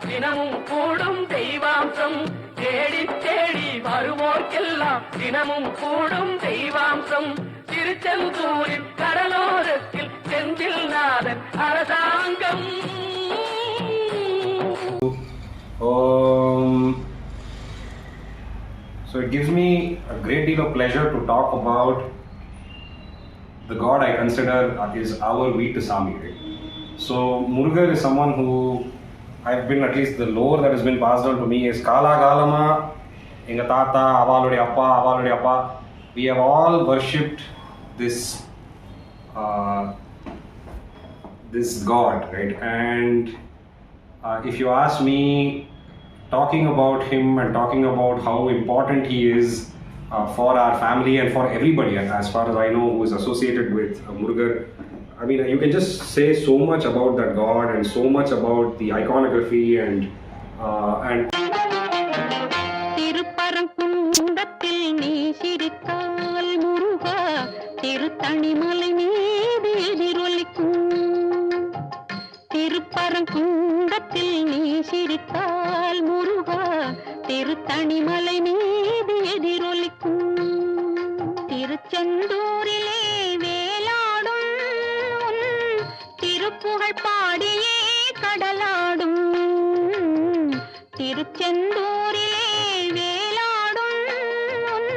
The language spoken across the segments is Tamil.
தினமும் கூடும் தெய்வாம்சம் தேடி தேடி வருவோர்க்கெல்லாம் தினமும் கூடும் தெய்வாம்சம் திருச்செந்தூரின் கடலோரத்தில் செந்தில் நாதன் அரசாங்கம். So it gives me a great deal of pleasure to talk about the God I consider is our Veetusami. Right? So Murugar is someone who I've been, at least the lore that has been passed on to me is Kala Galama, Enga Tata, Avalode Appa. We have all worshipped this God, right? And if you ask me, talking about him and talking about how important he is for our family and for everybody, as far as I know, who is associated with Murugar, I mean, you can just say so much about that God and so much about the iconography and திருப்பரங்குன்றத்தில் நீ சிரித்தால் முருகா திருத்தணிமலை மீது எதிரொலிக்கும். திருப்பரங்குன்றத்தில் நீ சிரித்தால் முருகா திருத்தணிமலை மீது எதிரொலிக்கும். திருச்செந்தூரிலே வேலாடும் உன் திருப்புகழ் பாடியே கடலாடும். திருச்செந்தூரிலே வேலாடும் உன்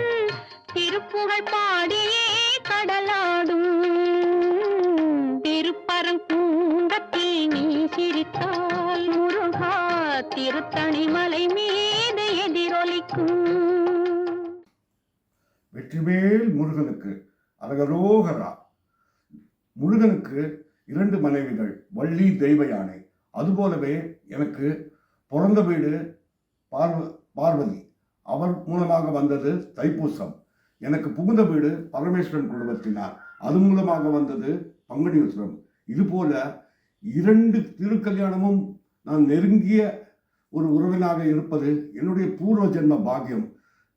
திருப்புகழ் பாடியே கடலாடும். திருப்பரங்குன்றத்தில் நீ சிரித்தால் முருகா திருத்தணிமலை மீது எதிரொலிக்கும். வெற்றிவேல் முருகனுக்கு அரகரோகரா. முருகனுக்கு 2 மனைவிகள், வள்ளி தெய்வ யானை. அதுபோலவே எனக்கு பிறந்த வீடு பார்வதி, அவர் மூலமாக வந்தது தைப்பூசம். எனக்கு புகுந்த வீடு பரமேஸ்வரன் குடும்பத்தினார், அது மூலமாக வந்தது பங்குனி உத்திரம். இதுபோல 2 திருக்கல்யாணமும் நான் நெருங்கிய ஒரு உறவினாக இருப்பது என்னுடைய பூர்வ ஜென்ம பாக்கியம்.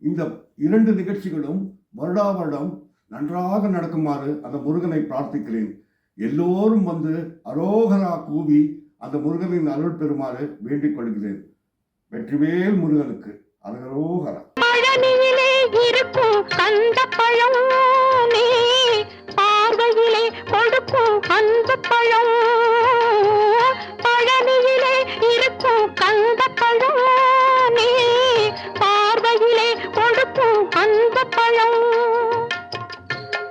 இந்த 2 நிகழ்ச்சிகளும் வருடா வருடம் நன்றாக நடக்குமாறு அந்த முருகனை பிரார்த்திக்கிறேன். எல்லோரும் வந்து அரோகரா கூவி அந்த முருகனின் அருள் பெறுமாறு வேண்டிக் கொள்கிறேன். வெற்றிவேல் முருகனுக்கு அரகரோகரா. பழனியிலே இருக்கும் கந்த பழம் நீ பார்வையிலே கொடுக்கும் அன்பு பழம். பழனியிலே இருக்கும் கந்த பழம் நீ பார்வையிலே கொடுக்கும் அன்பு பழம்.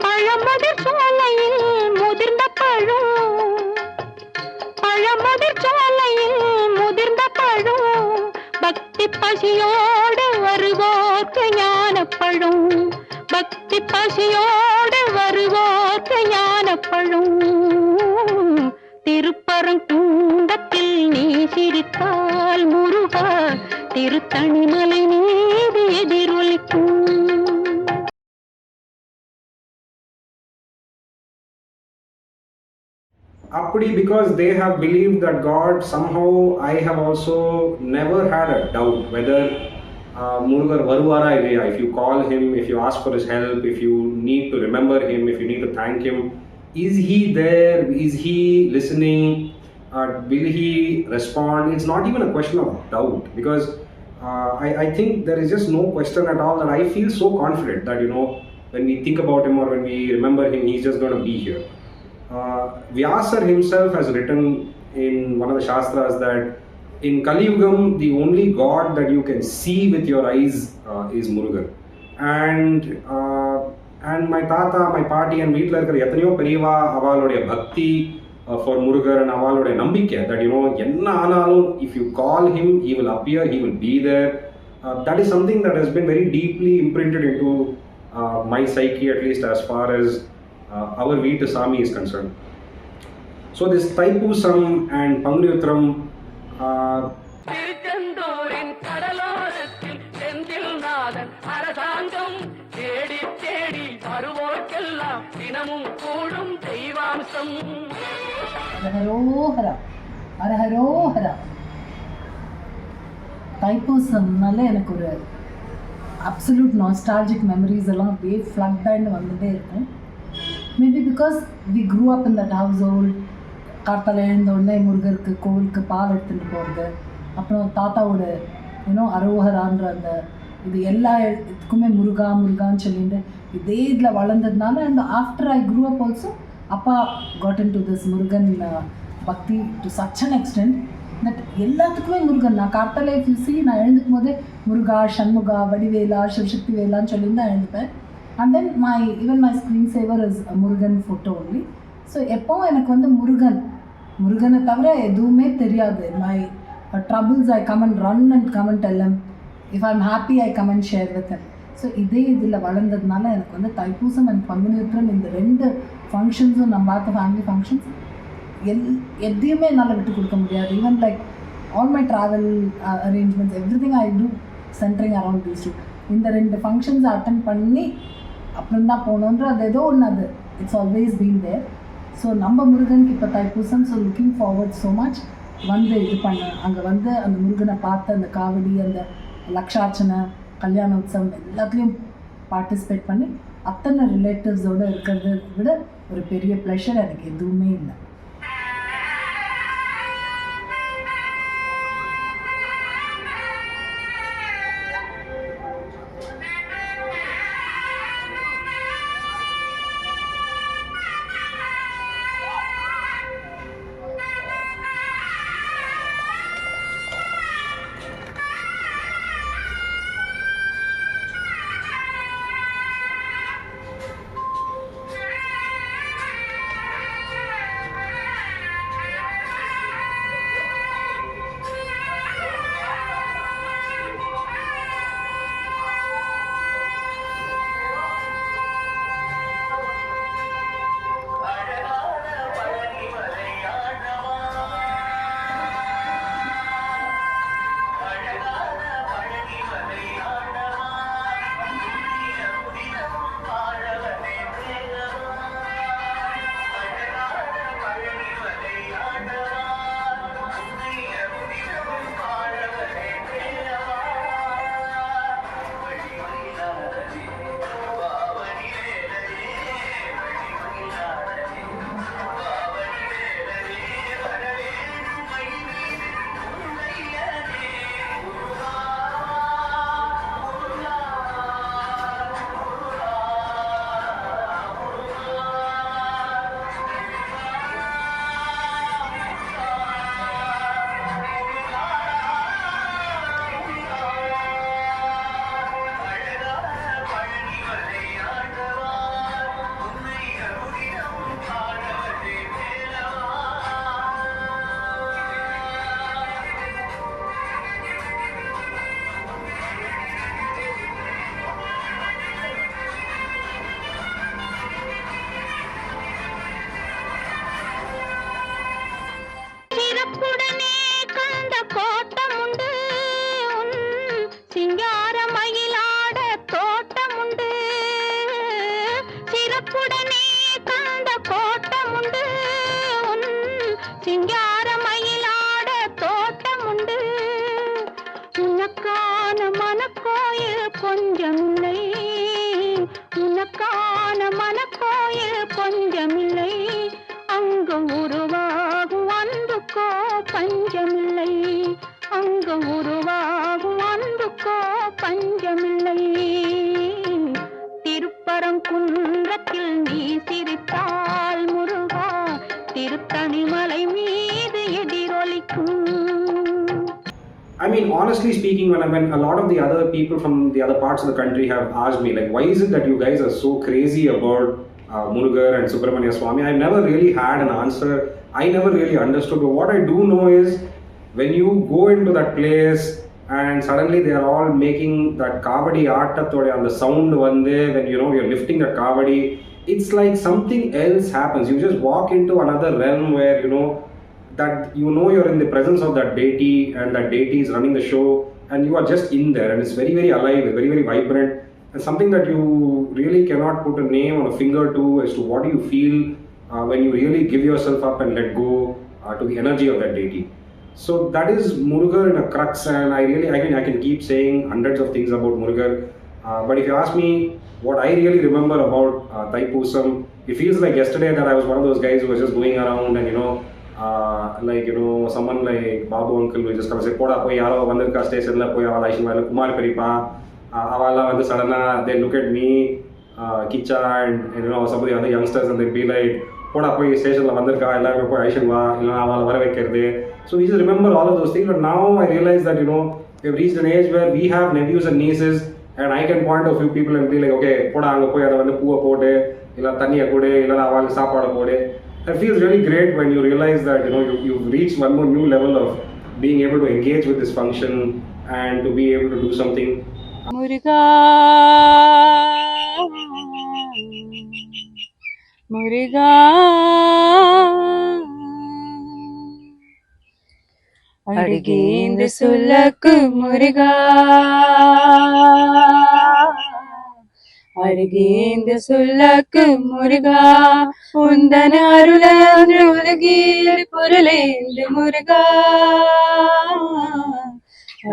பழமுதிர் சோலையில் முதிர்ந்த பழம். பழமுதிர் சோலையில் முதிர்ந்த பழம். பக்தி பசியோடு வருவோர்க்கு ஞானப்பழும். பக்தி பசியோடு வருவோர்க்கு ஞானப்பழும். திருப்பரங்குன்றத்தில் நீ சிரித்தால் முருகா திருத்தணிமலை மீது எதிரொலிக்கும். Appadi, because they have believed that God, somehow I have also never had a doubt whether Murugar Varuvara Ilaya. If you call him, if you ask for his help, if you need to remember him, if you need to thank him, is he there? Is he listening? Will he respond? It's not even a question of doubt, because I think there is just no question at all that I feel so confident that, you know, when we think about him or when we remember him, he's just going to be here. Vyasa himself has written in one of the Shastras that in Kali Yugam, the only God that you can see with your eyes is Murugar. And my tata, my party and வீட்டில் இருக்கிற எத்தனையோ பெரியவா அவளுடைய பக்தி for Murugar and அவளுடைய நம்பிக்கை that, you know, என்ன ஆனாலும் if you call him, he will appear, he will be there. That is something that has been very deeply imprinted into my psyche, at least as far as our Veetusami is concerned. So this Thaipusam and Panguni Uttram திருச்செந்தூரின் கடலோரத்தில் செந்தில் நாதன் அரசாங்கம் தேடி தேடி வருவோர்க்கெல்லாம் தினமும் கூடும் தெய்வாம்சம். அரஹரோஹரா அரஹரோஹரா. தைப்பூசம்னால எனக்கு ஒரு அப்சல்யூட் நாஸ்டாலஜிக் மெமரிஸ் எல்லாம் அப்படியே ஃப்ளட்டான்னு வந்துகிட்டே இருக்கும். Maybe because we grew up in that household. கார்த்தால எழுந்த உடனே முருகருக்கு கோவிலுக்கு பால் எடுத்துகிட்டு போகிறது, அப்புறம் தாத்தாவோட அரோகரான்ற அந்த இது எல்லா இதுக்குமே முருகா முருகான்னு சொல்லிட்டு இதே இதில் வளர்ந்ததுனால and after I grew up also அப்பா got into this Murugan bhakti to such an extent that எல்லாத்துக்குமே முருகன். நான் கார்த்தால நான் எழுந்துக்கும் போதே முருகா, சண்முகா, வடிவேலா, சிவசக்தி வேலான்னு சொல்லி தான் எழுந்துப்பேன். And then even my screen saver is Murugan photo only. So எப்போவும் எனக்கு முருகனை தவிர எதுவுமே தெரியாது. My troubles I come and run and come and tell him. If I'm happy I come and share with him. So இதே இதில் வளர்ந்ததுனால எனக்கு தைப்பூசம் அண்ட் பங்குனி உத்திரம் இந்த 2 ஃபங்க்ஷன்ஸும் நம்ம பார்த்த ஃபேமிலி ஃபங்க்ஷன்ஸ் எதையுமே என்னால் விட்டு கொடுக்க முடியாது. Even like all my travel arrangements everything I do centring around these 2. இந்த 2 ஃபங்க்ஷன்ஸை அட்டன் பண்ணி அப்புறம் தான் போகணுன்ற அது ஏதோ ஒன்று அது it's always been there. So நம்ம முருகனுக்கு இப்போ Thaipusam. So looking forward so much இது பண்ண அங்கே அந்த முருகனை பார்த்து அந்த காவடி, அந்த லக்ஷார்ச்சனை, கல்யாண உற்சவம் எல்லாத்துலேயும் பார்ட்டிசிபேட் பண்ணி அத்தனை ரிலேட்டிவ்ஸோடு இருக்கிறத விட ஒரு பெரிய ப்ளஷர் எனக்கு எதுவுமே இல்லை. I mean, honestly speaking, when a lot of the other people from the other parts of the country have asked me, like, why is it that you guys are so crazy about Murugar and Subramania Swami? I've never really had an answer. I never really understood. But what I do know is, when you go into that place and suddenly they are all making that kavadi aattathoda and the sound vande, when you're lifting that kavadi, it's like something else happens. You just walk into another realm where you're in the presence of that deity, and that deity is running the show, and you are just in there, and it's very, very alive, very, very vibrant, and something that you really cannot put a name on a finger to as to what do you feel when you really give yourself up and let go to the energy of that deity. So that is Murugar in a crux, and I can keep saying hundreds of things about Murugar, but if you ask me what I really remember about Thaipusam, it feels like yesterday that I was one of those guys who was just going around and like someone like Babu uncle will just come and say போடா போய் யாரோ வந்திருக்கா ஸ்டேஷனில் போய் அவள் ஐஷன் இல்லை குமார் பெரியப்பா அவெல்லாம் வந்து சடனாக they look at me Kicha and some of the other youngsters and they'll be like போடா போய் ஸ்டேஷனில் வந்திருக்கா எல்லாருமே போய் ஐஷன் வா இல்லைனா அவளை வர வைக்கிறது. So we just remember all of those things, but now I realize that we've reached an age where we have nephews and nieces and I can point to a few people and be like, okay போடா அங்கே போய் அதை வந்து பூவை போட்டு இல்லை தண்ணியை கொடு இல்லைனா அவளுக்கு சாப்பாடை போடு. It feels really great when you realize that you've reached one more new level of being able to engage with this function and to be able to do something. Muruga, Muruga, Adigindu Sulakku Muruga, Adigindu Sulakku Muruga, Undana Arulandru Ulagil Puralendu Muruga.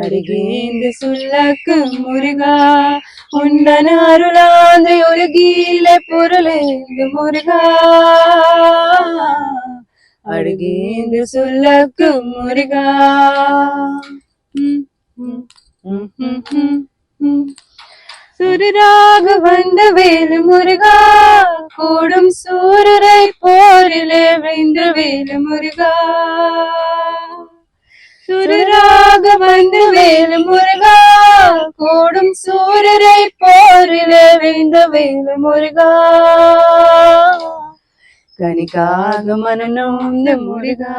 Adigindu Sulakku Muruga, Undana Arulandru Ulagil Puralendu Muruga. Adigindu Sulakku Muruga. சுரராக வந்த வேலு முருகா, கூடும் சூரரை போரிலே வென்ற வேலு முருகா. சுரராக வந்த வேலு முருகா, கூடும் சூரரை போரிலே வென்ற வேலு முருகா. கனிக்காக மனநோந்து முருகா,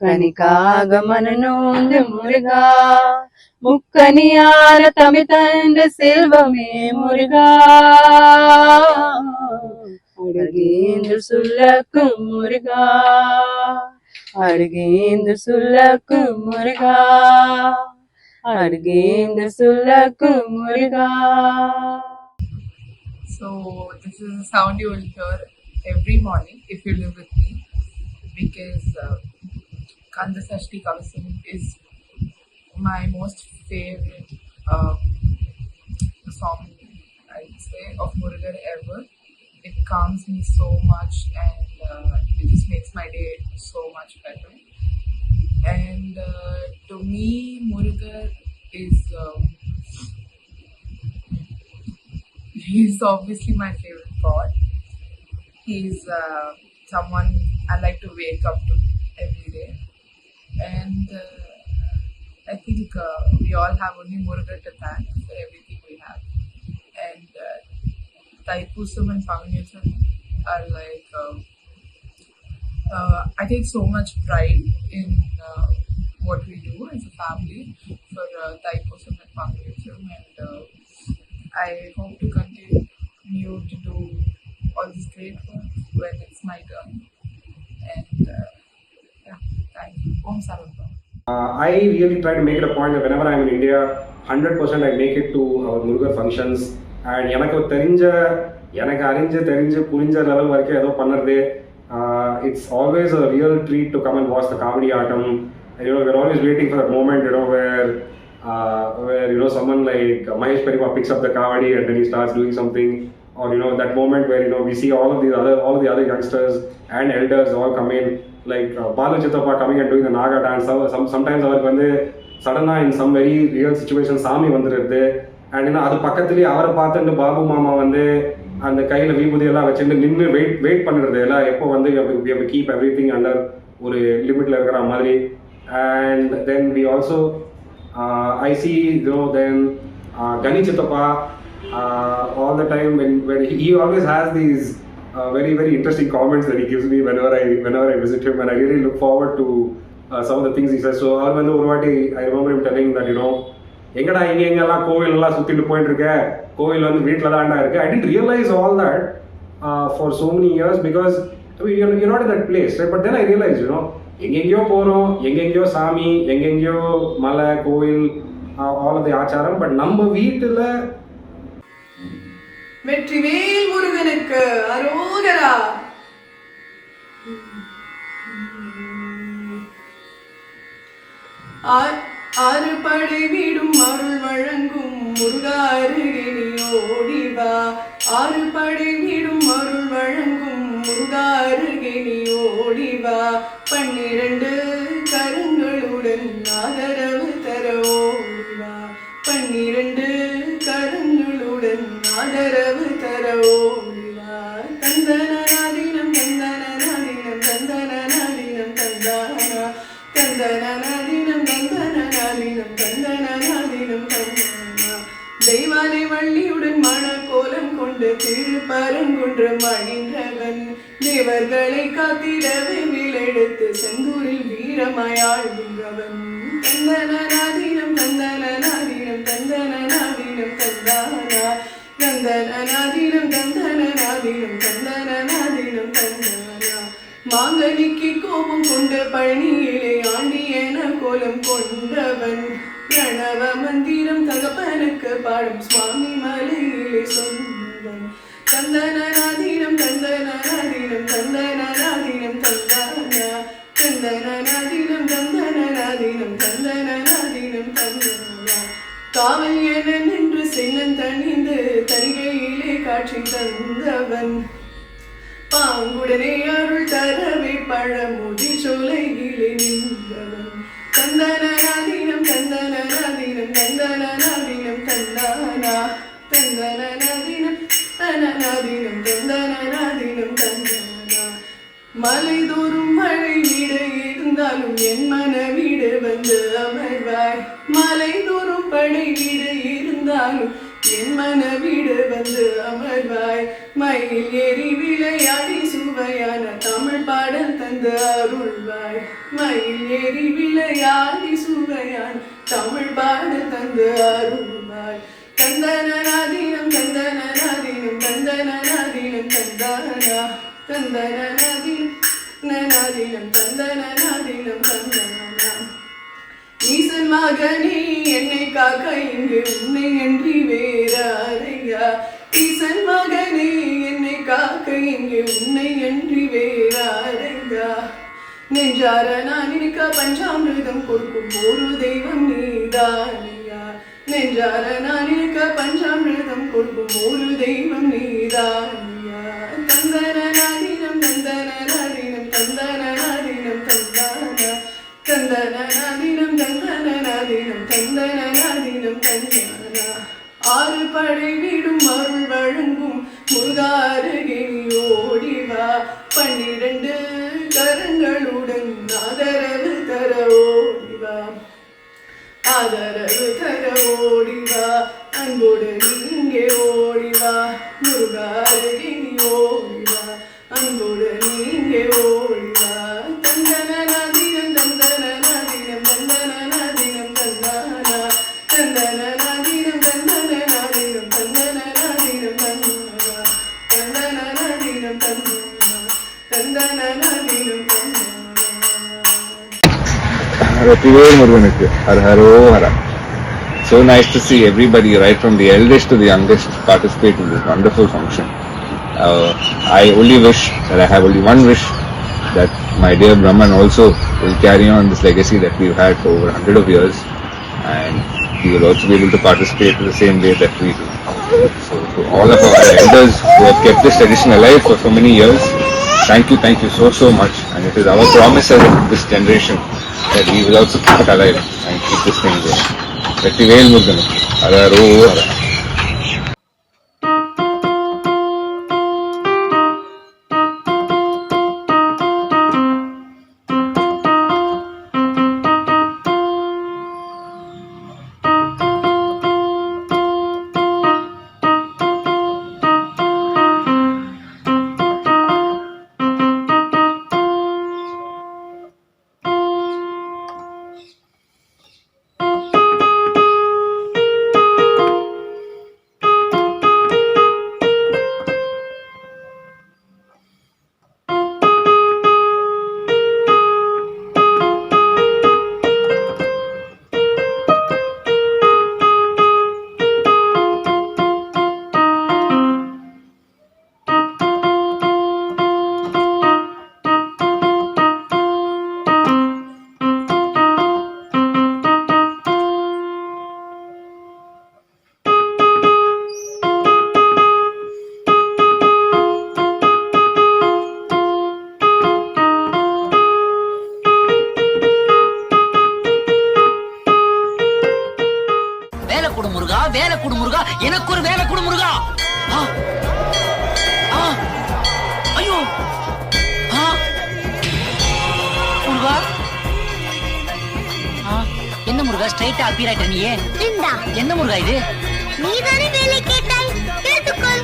கனிக்காக மனநோந்து முருகா. முக்கனியான தமிழ் தந்த செல்வமே முருகா. அருகேந்து Sulakku Muruga, அருகேந்து Sulakku Muruga, அருகேந்து Sulakku Muruga. So this is a sound you will hear every morning if you live with me, because Kanda Sashti Kavasam is my most favorite song, I would say, of Murugan ever. It calms me so much and it just makes my day so much better. And to me, Murugan is he's obviously my favorite god. He's someone I like to wake up to every day, and I think we all have only Murugan to thank for everything we have. And Thaipusam and Panganyutham are like I take so much pride in what we do as a family for Thaipusam and Panganyutham, and I hope to continue to do all this great work when it's my turn. And yeah, thank you. Om Sarvabhauma. I really try to make it a point that whenever I'm in India, 100% I make it to our Murugan functions. And எனக்கு அறிஞ்சு தெரிஞ்சு புரிஞ்ச லெவல் வரைக்கும் ஏதோ பண்ணுறது. It's always a real treat to come and watch the comedy atom. We're always waiting for that moment, where someone like Mahesh Perima picks up the comedy and then he starts doing something, or that moment where we see all of the other youngsters and elders all come in, like Balu Chittappa coming and doing the Naga dance. Sometimes avarku vandu suddenly in some very real situation Sami vandirudhu, and adu pakkathile avara paathu Babu Mama vandu and கையில விபூதி எல்லாம் வச்சுட்டு நின்று வெயிட் பண்ணிடுறது எல்லாம் எப்போ வந்து we have to keep everything under ஒரு லிமிட்ல இருக்கிற மாதிரி. And then we also I see then Gani Chittappa all the time when he always has these very very interesting comments that he gives me whenever I visit him, and I really look forward to some of the things he says. So அவர் வந்து ஒரு வாட்டி I remember him telling that எங்கடா எங்கெல்லாம் கோவில் எல்லாம் சுத்திட்டு போயிட்டு இருக்க, கோவில் வந்து வீட்டில் தான்டா இருக்கு. I didn't realize all that for so many years because you're not in that place, right? But then I realized எங்கெங்கயோ போறோம், எங்கெங்கயோ சாமி, எங்கெங்கயோ மலை கோவில், all of the ஆச்சாரம், பட் நம்ம வீட்டுல வெற்றிவேல் முருகனுக்கு அரோகரா. ஆறுபடை வீடும் அருள் வழங்கும் முருகா அருகே நீ ஓடிவா. ஆறுபடை வீடும் அருள் வழங்கும் முருகா அருகே நீ ஓடிவா. வா 12 கரங்களுடன் ஆதரவு தர ஓடி வா 12 கரங்களுடன் ஆதரவு தர ஓடி வா தந்தனநாதினம் தந்தனநாதினம் தந்தனநாதினம் தந்தானா தந்தனநாதினம் தந்தனநாதினம் தந்தனநாதினம் தந்தானா தெய்வானை வள்ளியுடன் மணக்கோலம் கொண்டு திருப்பரங்குன்றம் அழின்றவன் தேவர்களை காத்திடவே விலெடுத்து செந்தூரில் வீரமாய் ஆழ்கின்றவன் தந்தனநாதினம் தந்தனநாதினம் தந்தனநாதினம் தந்தானா தந்தனநாதினம் தந்தனநாதினம் தந்தனநாதினம் தந்தானா மாங்கனிக்கு கோபம் கொண்ட பழனியிலே ஆண்டி என கோலம் கொண்டவன் பிரணவ மந்திரம் தகப்பனுக்கு பாடும் சுவாமி மலையிலே சொன்னவன் தந்தனநாதினம் தந்தனநாதினம் தந்தனநாதினம் தந்தானா தந்தனநாதினம் தந்தனநாதினம் தந்தனநாதினம் தந்தானா காவல் என நின்று சின்னம் தணிந்து தனிகையிலே காட்சி தந்தவன் பாங்குடனே அருள் தரவே பழமுதி சோலையிலே நின்றவன் தந்தனநாதினம் தந்தனநாதினம் தந்தனநாதினம் தந்தானா தந்தனநாதினம் தந்தனநாதினம் தந்தனநாதினம் தந்தானா மலைதோறும் மழை வீடு இருந்தாலும் என் மன வீடு வந்து அமர்வாய் மலைதோறும் படை வீடு இருந்தாலும் என் மன வீடு வந்து அமர்வாய் மயில் ஏறி விளையாடி சுவையான தமிழ் பாடல் தந்து அருள்வாய் மயில் ஏறி விளையாடி சுவையான தமிழ் பாடல் தந்து அருள்வாய் தந்தனநாதினம் தந்தனநாதினம் தந்தனநாதினம் தந்தானா தந்தனநாதினம் நாதினம் தந்தனநாதினம் தந்தானா ஈசன் மகனே என்னை காக்க இங்கு உன்னை அன்றி வேறாரையா ஈசன் மகனே என்னை காக்க இங்கு உன்னை அன்றி வேறாரையா நெஞ்சார நான் இருக்க பஞ்சாமிர்தம் கொடுக்கும் ஒரு தெய்வம் நீதானையா நெஞ்சார நான் இருக்க பஞ்சாமிர்தம் கொடுக்கும் ஒரு தெய்வம் நீதானையா தந்தனநாதினம் தந்தனநாதினம் தந்தனநாதினம் தந்தானா தந்தனநாதினம் தந்தனநாதினம் தந்தனநாதினம் தந்தானா ஆறு படை வீடும் அருள் வழங்கும் முருகாருகே நீ ஓடி வா 12 கரங்களுடன் ஆதரவு தர ஓடி வா ஆதரவு தர ஓடி வா அன்போடு நீங்கே ஓடி வா முருகாருகே நீ ஓடி வா அன்போடு நீங்கே ஓடி வா தந்தனநாதினம் தந்தனநாதினம் தந்தனநாதினம் தந்தானா தந்தனநாதினம் தந்தனநாதினம் தந்தனநாதினம் தந்தானா தந்தனநாதினம் தந்தானா தந்தனநாதினம் தந்தானா Vetrivel Muruganukku Har Haro Hara. So nice to see everybody, right from the eldest to the youngest, participate in this wonderful function. I only wish that I have only one wish, that my dear Brahman also will carry on this legacy that we've had for over 100 of years, and he will also be able to participate in the same way that we do. So to all of our elders who have kept this tradition alive for so many years, thank you so much, and it is our promise as this generation that we will also keep it alive and keep this thing going. Vetrivel Muruganukku Har Haro Hara. வேலை கொடு முருகா. ஐயோ முருகா. என்ன முருகா ஸ்ட்ரைட்டா அப்பீர் ஆயிட்ட நீ? என்ன முருகா இது? நீதானே வேலை கேட்டாய், கேட்டுக்கொள்.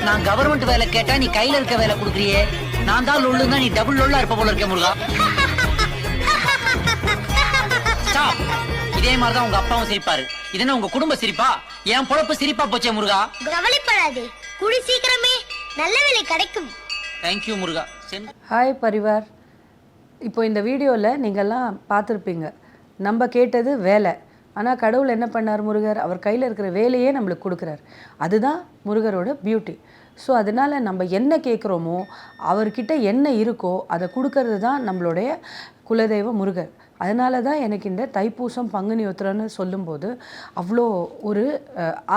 நான் கவர்மெண்ட் வேலை கேட்டா நீ கையில இருக்க வேலை கொடுக்குறியே. நான் தான் லொல்லுன்னா நீ டபுள் லொல்லா இருப்ப போல இருக்க முருகா. இதே மாதிரிதான் உங்க அப்பாவும் சிரிப்பாரு. இது என்ன உங்க குடும்ப சிரிப்பா? என் பொழப்பு சிரிப்பா போச்சே முருகா. கவலைப்படாதே, கூடி சீக்கிரமே நல்ல வேலை கிடைக்கும். தேங்க்யூ முருகா. ஹாய் பரிவார். இப்போ இந்த வீடியோவில் நீங்கள்லாம் பார்த்துருப்பீங்க, நம்ம கேட்டது வேலை. ஆனால் கடவுள் என்ன பண்ணார்? முருகர் அவர் கையில் இருக்கிற வேலையே நம்மளுக்கு கொடுக்குறார். அதுதான் முருகரோட பியூட்டி. ஸோ அதனால் நம்ம என்ன கேட்குறோமோ, அவர்கிட்ட என்ன இருக்கோ அதை கொடுக்கறது தான் நம்மளுடைய குலதெய்வ முருகர். அதனால தான் எனக்கு இந்த தைப்பூசம் பங்குனி உத்திரம்னு சொல்லும்போது அவ்வளோ ஒரு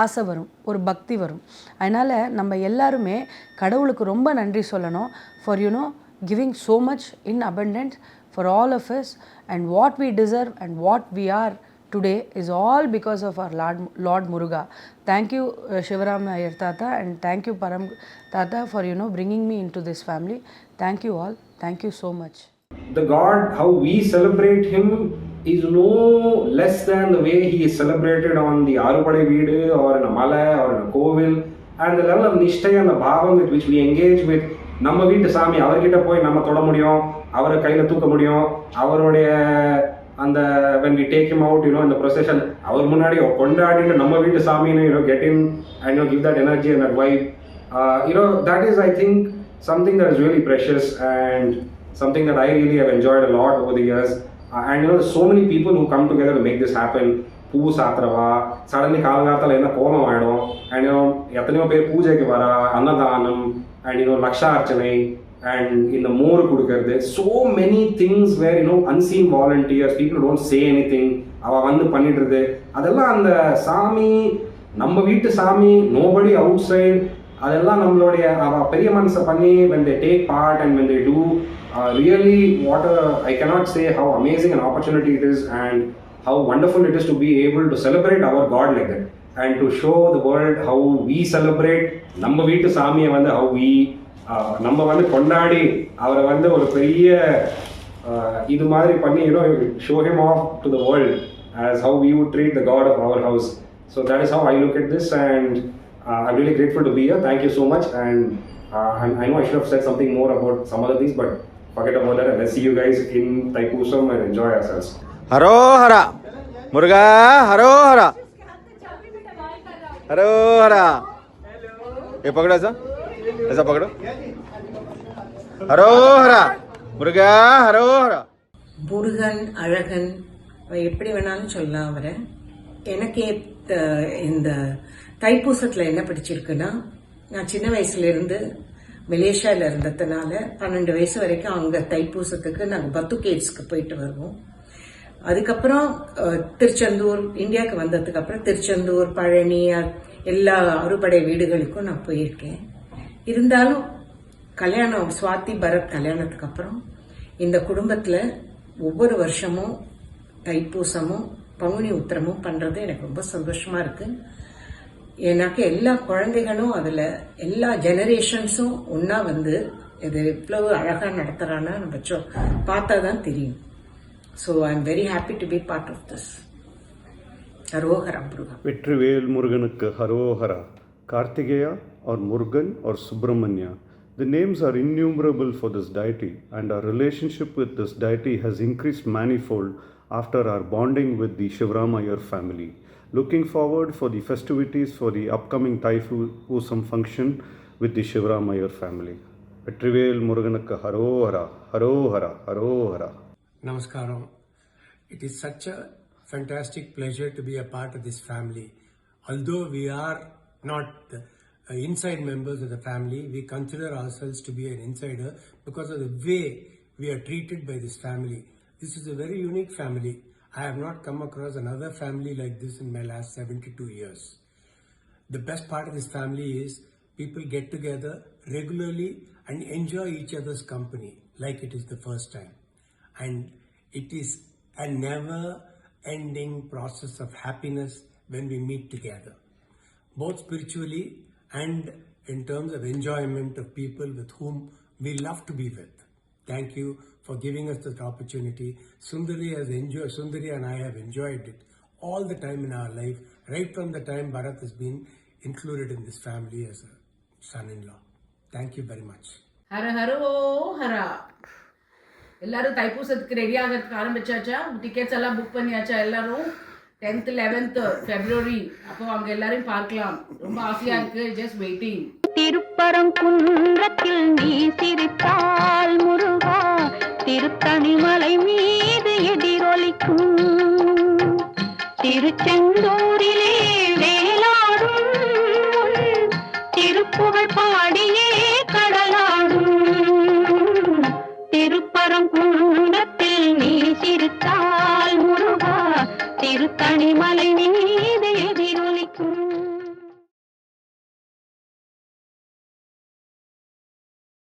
ஆசை வரும், ஒரு பக்தி வரும். அதனால் நம்ம எல்லாருமே கடவுளுக்கு ரொம்ப நன்றி சொல்லணும். For giving so much in abundance for all of us, and what we deserve and what we are today is all because of our Lord Muruga. Thank you Shivaram Iyer Tata, and thank you Param Tata for bringing me into this family. Thank you all. Thank you so much. The God, how we celebrate him is no less than the way he is celebrated on the Arupadai Veedu or in a Mala or in a Kovil, and the level of nishtha and the bhavam with which we engage with நம்ம வீட்டு சாமி. அவர்கிட்ட போய் நம்ம தொட முடியும், அவரை கையில் தூக்க முடியும், அவருடைய அந்த when we take him out in the procession, அவர் முன்னாடி கொண்டாடிட்டு நம்ம வீட்டு சாமின்னு get in and give that energy and that vibe. That is, I think, something that is really precious and something that I really have enjoyed a lot over the years. And so many people who come together to make this happen. பூ சாத்திரவா, சடன்லி காலங்காலத்தில் என்ன கோலம் ஆகிடும், அண்ட் எத்தனையோ பேர் பூஜைக்கு வரா, அன்னதானம், அண்ட் லக்ஷா அர்ச்சனை, அண்ட் இந்த மோர் கொடுக்கறது. So many things where unseen volunteers, people don't say anything, அவள் வந்து பண்ணிடுறது. அதெல்லாம் அந்த சாமி, நம்ம வீட்டு சாமி, nobody outside. அதெல்லாம் நம்மளுடைய பெரிய மனசை பண்ணி when they take part and when they do, really I cannot say how amazing an opportunity it is and how wonderful it is to be able to celebrate our God like that and to show the world how we celebrate நம்ம வீட்டு சாமியை வந்து how we நம்ம வந்து கொண்டாடி அவரை வந்து ஒரு பெரிய இது மாதிரி பண்ணி show him off to the world as how we would treat the God of our house. So that is how I look at this, and I'm really grateful to be here. Thank you so much, and I know I should have said something more about some other things, but forget about that, and let's see you guys in Thaipusam and enjoy ourselves. हरोहरा मुर्गा, हरोहरा हरोहरा. ये पकड़ो, ऐसा पकड़ो. हरोहरा मुर्गा, हरोहरा. முருகன், அழகன், எப்படி வேணாலும் சொல்லலாம் அவரை. எனக்கு இந்த தைப்பூசத்தில் என்ன பிடிச்சிருக்குன்னா, நான் சின்ன வயசுலேருந்து மலேசியாவில் இருந்ததுனால 12 வயசு வரைக்கும் அங்கே தைப்பூசத்துக்கு நாங்கள் பத்துகேட்ஸ்க்கு போயிட்டு வருவோம். அதுக்கப்புறம் திருச்செந்தூர், இந்தியாவுக்கு வந்ததுக்கு அப்புறம் திருச்செந்தூர், பழனி, எல்லா அறுபடை வீடுகளுக்கும் நான் போயிருக்கேன். இருந்தாலும் கல்யாணம், சுவாதி பரத் கல்யாணத்துக்கு அப்புறம் இந்த குடும்பத்தில் ஒவ்வொரு வருஷமும் தைப்பூசமும் பங்குனி உத்திரமும் பண்ணுறது எனக்கு ரொம்ப சந்தோஷமா இருக்கு. எனக்கு எல்லா குழந்தைகளும் அதில் எல்லா ஜெனரேஷன்ஸும் ஒன்றா வந்து இது இவ்வளவு அழகாக நடத்துகிறான்னா நம்ம பார்த்தா தான் தெரியும். So I'm very happy to be part of this. Harohara Muruga. Vetrivel முருகனுக்கு ஹரோஹரா. Kartikeya or Murugan or Subramanya, the names are innumerable for this deity, and our relationship with this deity has increased manifold after our bonding with the Shivaram Iyer family. Looking forward for the festivities for the upcoming Thaipusam function with the Shivaram Iyer family. Vetrivel முருகனுக்கு ஹரோஹரா, ஹரோஹரா, ஹரோஹரா. Namaskaram. It is such a fantastic pleasure to be a part of this family. Although we are not inside members of the family, we consider ourselves to be an insider because of the way we are treated by this family. This is a very unique family. I have not come across another family like this in my last 72 years. The best part of this family is people get together regularly and enjoy each other's company like it is the first time. And it is a never-ending process of happiness when we meet together. both spiritually and in terms of enjoyment of people with whom we love to be with. Thank you for giving us this opportunity. Sundari and I have enjoyed it all the time in our life, right from the time Bharat has been included in this family as a son-in-law. Thank you very much. Hara ஹரோ Hara. எல்லாரும் தைப்பூசத்துக்கு ரெடி ஆகிறதுக்கு ஆரம்பிச்சாச்சா? டிக்கெட்ஸ் எல்லாம் புக் பண்ணியாச்சா? எல்லாரும் 10th 11th February அப்போ அவங்க எல்லாரையும் பார்க்கலாம். ரொம்ப ஆசையா இருக்கு. Just waiting. திருப்பரங்குன்றத்தில் நீ சிரித்தால் முருகா, திருத்தணிமலை மீது எதிரொலிக்கும். திருச்செந்தூரிலே